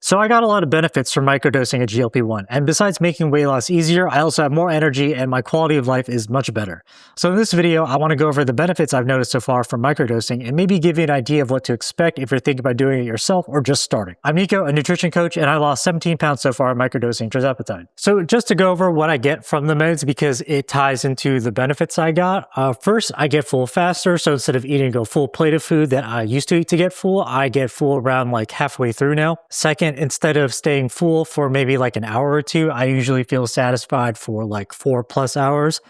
So I got a lot of benefits from microdosing a GLP-1, and besides making weight loss easier, I also have more energy and my quality of life is much better. So in this video, I want to go over the benefits I've noticed so far from microdosing and maybe give you an idea of what to expect if you're thinking about doing it yourself or just starting. I'm Nico, a nutrition coach, and I lost 17 pounds so far microdosing tirzepatide. So just to go over what I get from the meds because it ties into the benefits I got. First, I get full faster, so instead of eating a full plate of food that I used to eat to get full, I get full around like halfway through now. Second, instead of staying full for maybe like an hour or two, I usually feel satisfied for like 4+ hours.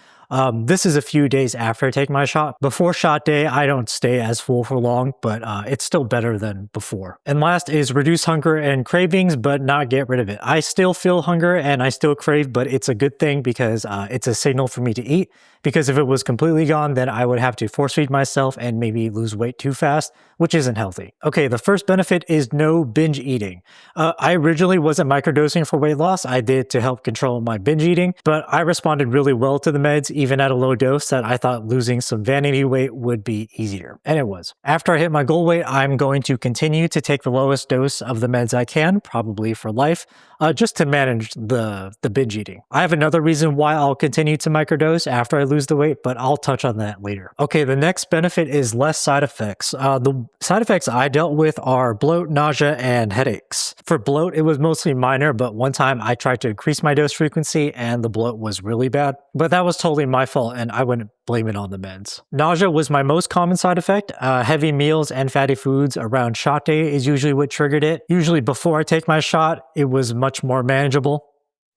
This is a few days after I take my shot. Before shot day, I don't stay as full for long, but it's still better than before. And last is reduce hunger and cravings, but not get rid of it. I still feel hunger and I still crave, but it's a good thing because it's a signal for me to eat. Because if it was completely gone, then I would have to force feed myself and maybe lose weight too fast, which isn't healthy. Okay, the first benefit is no binge eating. I originally wasn't microdosing for weight loss. I did to help control my binge eating, but I responded really well to the meds, even at a low dose that I thought losing some vanity weight would be easier. And it was. After I hit my goal weight, I'm going to continue to take the lowest dose of the meds I can, probably for life, just to manage the binge eating. I have another reason why I'll continue to microdose after I lose the weight, but I'll touch on that later. Okay, the next benefit is less side effects. The side effects I dealt with are bloat, nausea, and headaches. For bloat, it was mostly minor, but one time I tried to increase my dose frequency and the bloat was really bad. But that was totally my fault and I wouldn't blame it on the meds. Nausea was my most common side effect. Heavy meals and fatty foods around shot day is usually what triggered it. Usually before I take my shot, it was much more manageable.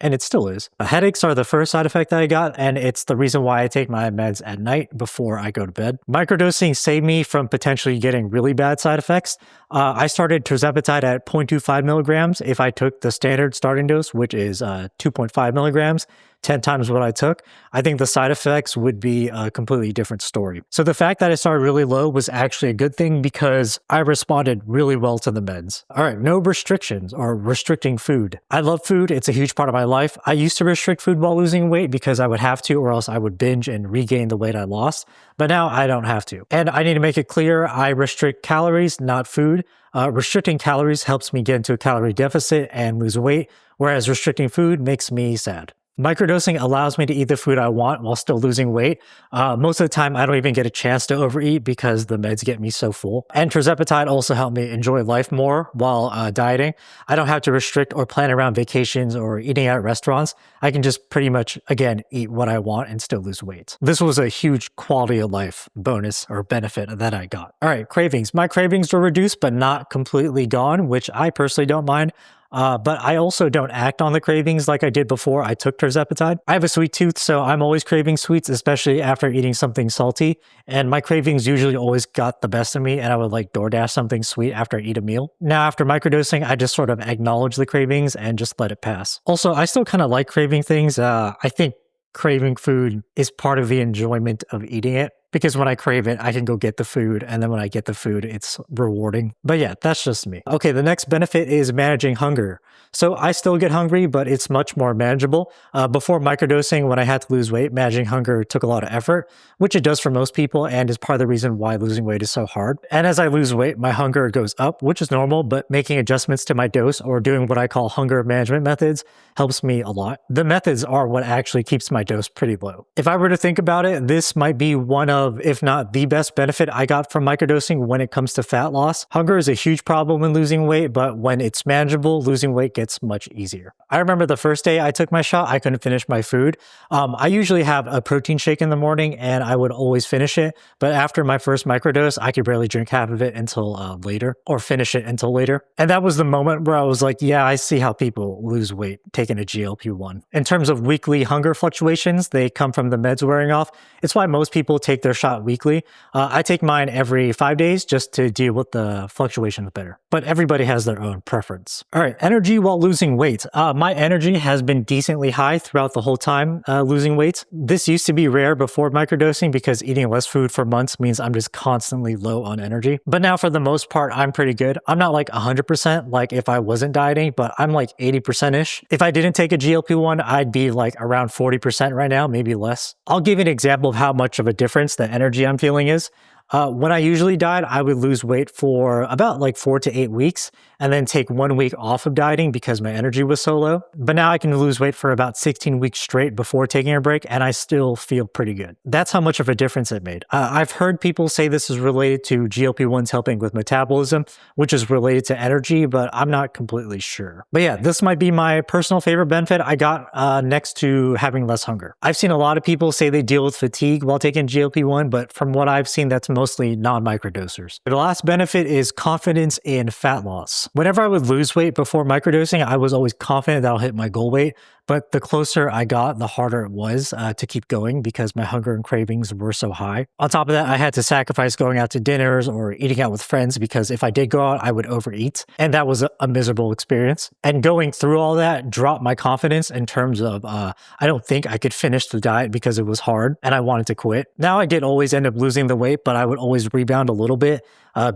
And it still is. Headaches are the first side effect that I got, and it's the reason why I take my meds at night before I go to bed. Microdosing saved me from potentially getting really bad side effects. I started tirzepatide at 0.25 milligrams if I took the standard starting dose, which is 2.5 milligrams. 10 times what I took, I think the side effects would be a completely different story. So the fact that I started really low was actually a good thing because I responded really well to the meds. All right, no restrictions or restricting food. I love food. It's a huge part of my life. I used to restrict food while losing weight because I would have to or else I would binge and regain the weight I lost. But now I don't have to. And I need to make it clear, I restrict calories, not food. Restricting calories helps me get into a calorie deficit and lose weight, whereas restricting food makes me sad. Microdosing allows me to eat the food I want while still losing weight. Most of the time, I don't even get a chance to overeat because the meds get me so full. And tirzepatide also helped me enjoy life more while dieting. I don't have to restrict or plan around vacations or eating at restaurants. I can just pretty much, again, eat what I want and still lose weight. This was a huge quality of life bonus or benefit that I got. All right, cravings. My cravings were reduced, but not completely gone, which I personally don't mind. But I also don't act on the cravings like I did before I took tirzepatide. I have a sweet tooth, so I'm always craving sweets, especially after eating something salty. And my cravings usually always got the best of me, and I would like DoorDash something sweet after I eat a meal. Now, after microdosing, I just sort of acknowledge the cravings and just let it pass. Also, I still kind of like craving things. I think craving food is part of the enjoyment of eating it. Because when I crave it, I can go get the food, and then when I get the food, it's rewarding. But yeah, that's just me. Okay, the next benefit is managing hunger. So I still get hungry, but it's much more manageable. Before microdosing, when I had to lose weight, managing hunger took a lot of effort, which it does for most people, and is part of the reason why losing weight is so hard. And as I lose weight, my hunger goes up, which is normal, but making adjustments to my dose or doing what I call hunger management methods helps me a lot. The methods are what actually keeps my dose pretty low. If I were to think about it, this might be one of, if not the best benefit I got from microdosing when it comes to fat loss. Hunger is a huge problem when losing weight, but when it's manageable, losing weight gets much easier. I remember the first day I took my shot, I couldn't finish my food. I usually have a protein shake in the morning and I would always finish it. But after my first microdose, I could barely drink half of it until later or finish it until later. And that was the moment where I was like, yeah, I see how people lose weight taking a GLP-1. In terms of weekly hunger fluctuations, they come from the meds wearing off. It's why most people take their shot weekly. I take mine every 5 days just to deal with the fluctuations better. But everybody has their own preference. All right, energy while losing weight. My energy has been decently high throughout the whole time losing weight. This used to be rare before microdosing because eating less food for months means I'm just constantly low on energy. But now for the most part, I'm pretty good. I'm not like 100% like if I wasn't dieting, but I'm like 80%-ish. If I didn't take a GLP-1, I'd be like around 40% right now, maybe less. I'll give you an example of how much of a difference the energy I'm feeling is. When I usually diet, I would lose weight for about like 4 to 8 weeks and then take 1 week off of dieting because my energy was so low. But now I can lose weight for about 16 weeks straight before taking a break, and I still feel pretty good. That's how much of a difference it made. I've heard people say this is related to GLP-1s helping with metabolism, which is related to energy, but I'm not completely sure. But yeah, this might be my personal favorite benefit I got next to having less hunger. I've seen a lot of people say they deal with fatigue while taking GLP-1, but from what I've seen, that's mostly non-microdosers. The last benefit is confidence in fat loss. Whenever I would lose weight before microdosing, I was always confident that I'll hit my goal weight, but the closer I got, the harder it was to keep going because my hunger and cravings were so high. On top of that, I had to sacrifice going out to dinners or eating out with friends because if I did go out, I would overeat, and that was a miserable experience. And going through all that dropped my confidence in terms of I don't think I could finish the diet because it was hard and I wanted to quit. Now I did always end up losing the weight, but I would always rebound a little bit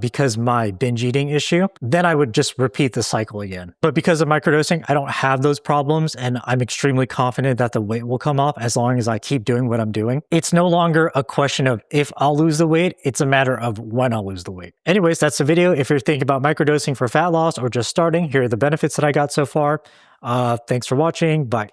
because my binge eating issue. Then I would just repeat the cycle again. But because of microdosing, I don't have those problems, and I'm extremely confident that the weight will come off as long as I keep doing what I'm doing. It's no longer a question of if I'll lose the weight, it's a matter of when I'll lose the weight. Anyways, that's the video. If you're thinking about microdosing for fat loss or just starting, here are the benefits that I got so far. Thanks for watching. Bye.